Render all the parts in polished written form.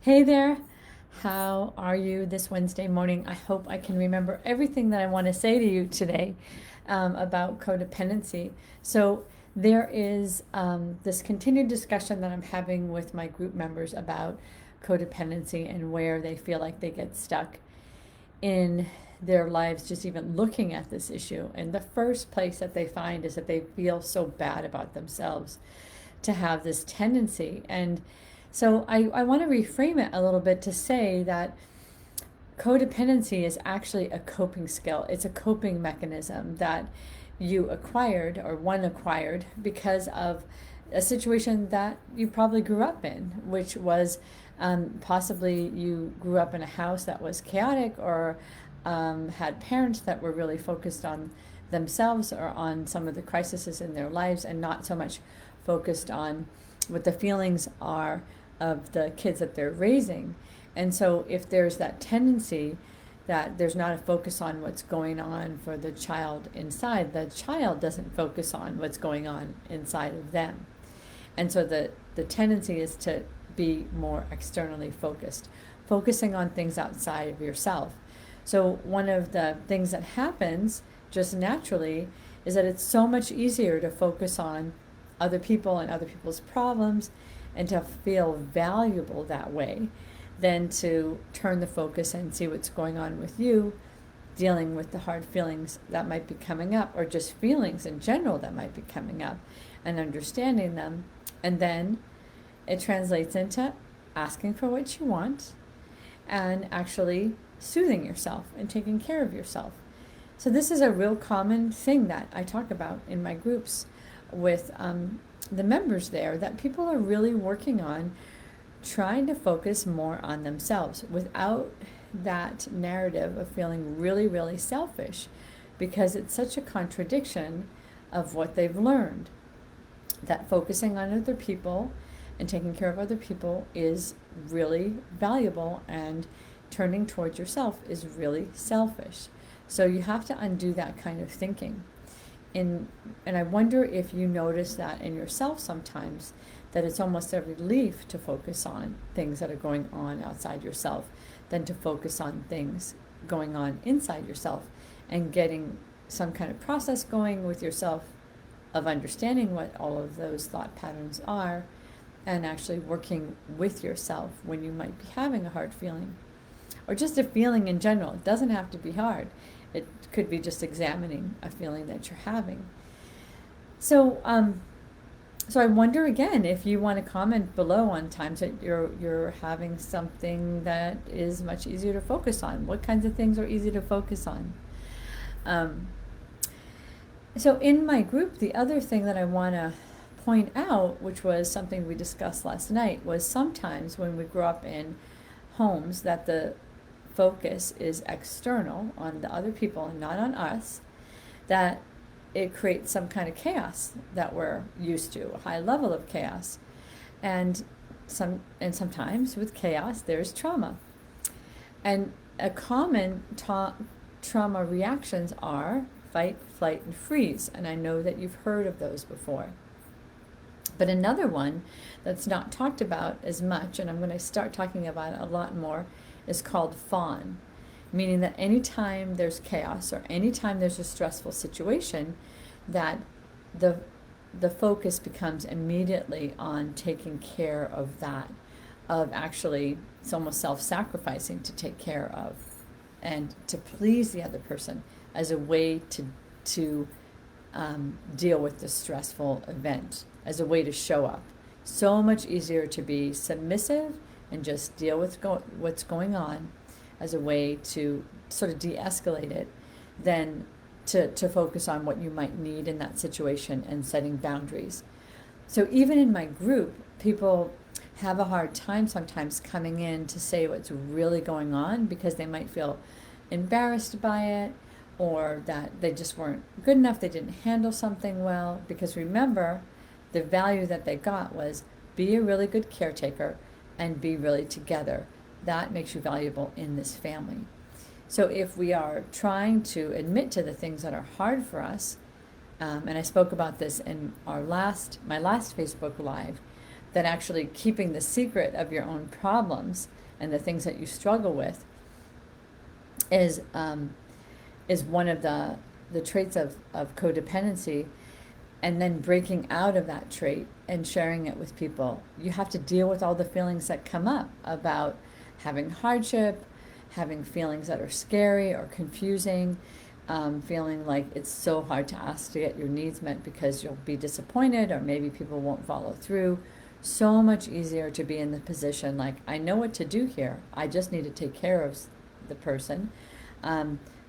Hey there, how are you this Wednesday morning? I hope I can remember everything that I want to say to you today about codependency. So, there is this continued discussion that I'm having with my group members about codependency and where they feel like they get stuck in their lives, just even looking at this issue. And the first place that they find is that they feel so bad about themselves to have this tendency. And so I want to reframe it a little bit to say that codependency is actually a coping skill. It's a coping mechanism that you acquired, or one acquired, because of a situation that you probably grew up in, which was possibly you grew up in a house that was chaotic, or had parents that were really focused on themselves or on some of the crises in their lives, and not so much focused on what the feelings are of the kids that they're raising. And so if there's that tendency that there's not a focus on what's going on for the child inside, the child doesn't focus on what's going on inside of them. And so the tendency is to be more externally focused, focusing on things outside of yourself. So one of the things that happens just naturally is that it's so much easier to focus on other people and other people's problems and to feel valuable that way than to turn the focus and see what's going on with you, dealing with the hard feelings that might be coming up, or just feelings in general that might be coming up, and understanding them. And then it translates into asking for what you want and actually soothing yourself and taking care of yourself. So this is a real common thing that I talk about in my groups with the members there, that people are really working on trying to focus more on themselves without that narrative of feeling really, really selfish, because it's such a contradiction of what they've learned, that focusing on other people and taking care of other people is really valuable, and turning towards yourself is really selfish. So you have to undo that kind of thinking. And I wonder if you notice that in yourself sometimes, that it's almost a relief to focus on things that are going on outside yourself than to focus on things going on inside yourself, and getting some kind of process going with yourself of understanding what all of those thought patterns are, and actually working with yourself when you might be having a hard feeling, or just a feeling in general. It doesn't have to be hard. It could be just examining a feeling that you're having. So I wonder again if you want to comment below on times that you're having something that is much easier to focus on. What kinds of things are easy to focus on? So in my group, the other thing that I want to point out, which was something we discussed last night, was sometimes when we grow up in homes that the focus is external on the other people and not on us, that it creates some kind of chaos that we're used to, a high level of chaos. And sometimes with chaos there's trauma. And a common trauma reactions are fight, flight, and freeze. And I know that you've heard of those before. But another one that's not talked about as much, and I'm going to start talking about it a lot more, is called fawn, meaning that anytime there's chaos or anytime there's a stressful situation, that the focus becomes immediately on taking care of that, of actually, it's almost self-sacrificing to take care of and to please the other person as a way to deal with the stressful event, as a way to show up. So much easier to be submissive and just deal with what's going on as a way to sort of de-escalate it, than to focus on what you might need in that situation and setting boundaries. So even in my group, people have a hard time sometimes coming in to say what's really going on, because they might feel embarrassed by it, or that they just weren't good enough, they didn't handle something well. Because remember, the value that they got was be a really good caretaker and be really together. That makes you valuable in this family. So if we are trying to admit to the things that are hard for us, and I spoke about this in my last Facebook Live, that actually keeping the secret of your own problems and the things that you struggle with is one of the traits of codependency, and then breaking out of that trait and sharing it with people. You have to deal with all the feelings that come up about having hardship, having feelings that are scary or confusing, feeling like it's so hard to ask to get your needs met because you'll be disappointed or maybe people won't follow through. So much easier to be in the position like, I know what to do here. I just need to take care of the person,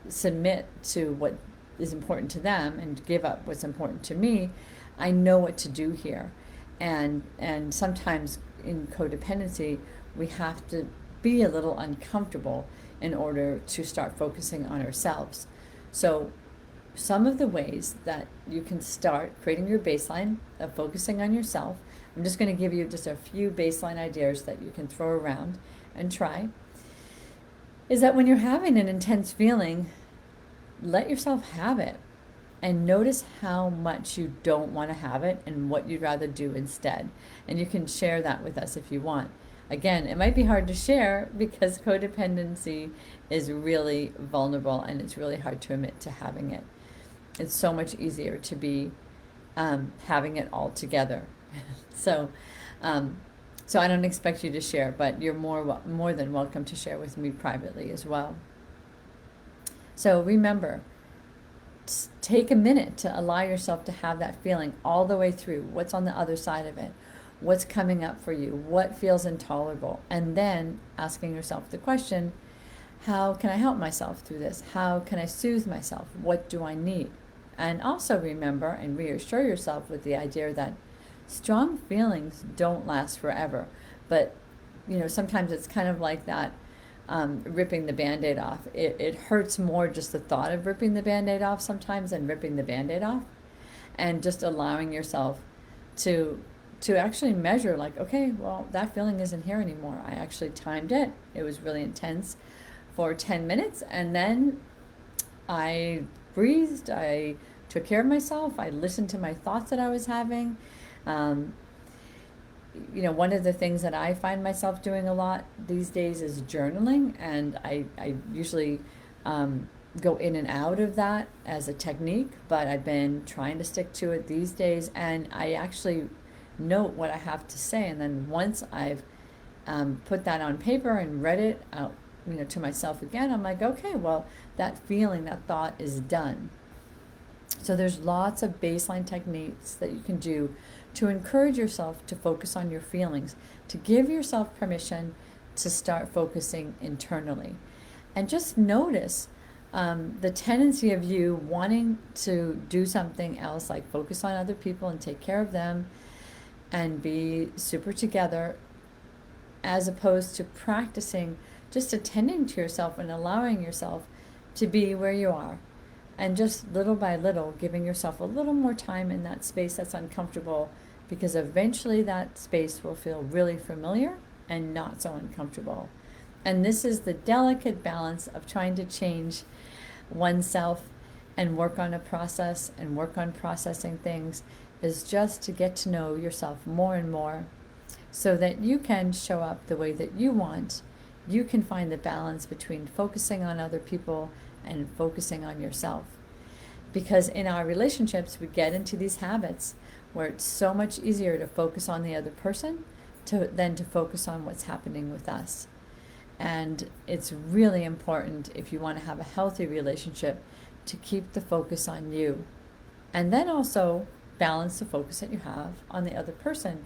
submit to what is important to them and give up what's important to me. I know what to do here. And sometimes in codependency, we have to be a little uncomfortable in order to start focusing on ourselves. So some of the ways that you can start creating your baseline of focusing on yourself, I'm just going to give you just a few baseline ideas that you can throw around and try, is that when you're having an intense feeling, let yourself have it and notice how much you don't want to have it and what you'd rather do instead. And you can share that with us if you want. Again, it might be hard to share because codependency is really vulnerable and it's really hard to admit to having it. It's so much easier to be having it all together. So I don't expect you to share, but you're more than welcome to share with me privately as well. So remember, take a minute to allow yourself to have that feeling all the way through. What's on the other side of it? What's coming up for you? What feels intolerable? And then asking yourself the question, how can I help myself through this? How can I soothe myself? What do I need? And also remember and reassure yourself with the idea that strong feelings don't last forever. But, sometimes it's kind of like that ripping the Band-Aid off. It hurts more just the thought of ripping the Band-Aid off sometimes than ripping the Band-Aid off. And just allowing yourself to actually measure, like, okay, well, that feeling isn't here anymore. I actually timed it. It was really intense for 10 minutes. And then I breathed. I took care of myself. I listened to my thoughts that I was having. One of the things that I find myself doing a lot these days is journaling. And I usually go in and out of that as a technique, but I've been trying to stick to it these days. And I actually note what I have to say, and then once I've put that on paper and read it out, to myself again, I'm like, okay, well, that feeling, that thought is done. So there's lots of baseline techniques that you can do to encourage yourself to focus on your feelings, to give yourself permission to start focusing internally. And just notice the tendency of you wanting to do something else, like focus on other people and take care of them and be super together, as opposed to practicing just attending to yourself and allowing yourself to be where you are. And just little by little, giving yourself a little more time in that space that's uncomfortable, because eventually that space will feel really familiar and not so uncomfortable. And this is the delicate balance of trying to change oneself and work on a process and work on processing things, is just to get to know yourself more and more so that you can show up the way that you want. You can find the balance between focusing on other people and focusing on yourself. Because in our relationships, we get into these habits where it's so much easier to focus on the other person than to focus on what's happening with us. And it's really important, if you want to have a healthy relationship, to keep the focus on you. And then also balance the focus that you have on the other person,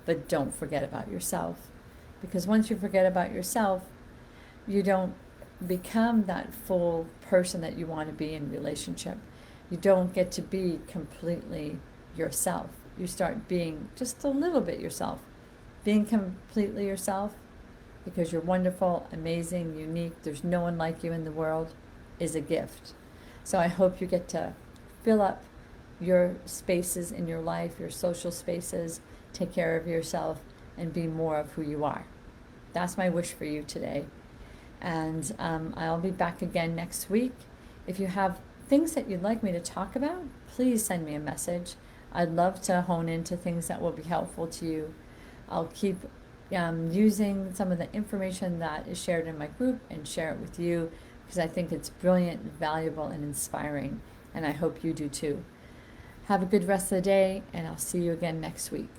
but don't forget about yourself. Because once you forget about yourself, you don't become that full person that you want to be in relationship. You don't get to be completely yourself. You start being just a little bit yourself. Being completely yourself, because you're wonderful, amazing, unique, there's no one like you in the world, is a gift. So I hope you get to fill up your spaces in your life, your social spaces, take care of yourself, and be more of who you are. That's my wish for you today. And I'll be back again next week. If you have things that you'd like me to talk about, please send me a message. I'd love to hone into things that will be helpful to you. I'll keep using some of the information that is shared in my group and share it with you, because I think it's brilliant, valuable, and inspiring, and I hope you do too. Have a good rest of the day, and I'll see you again next week.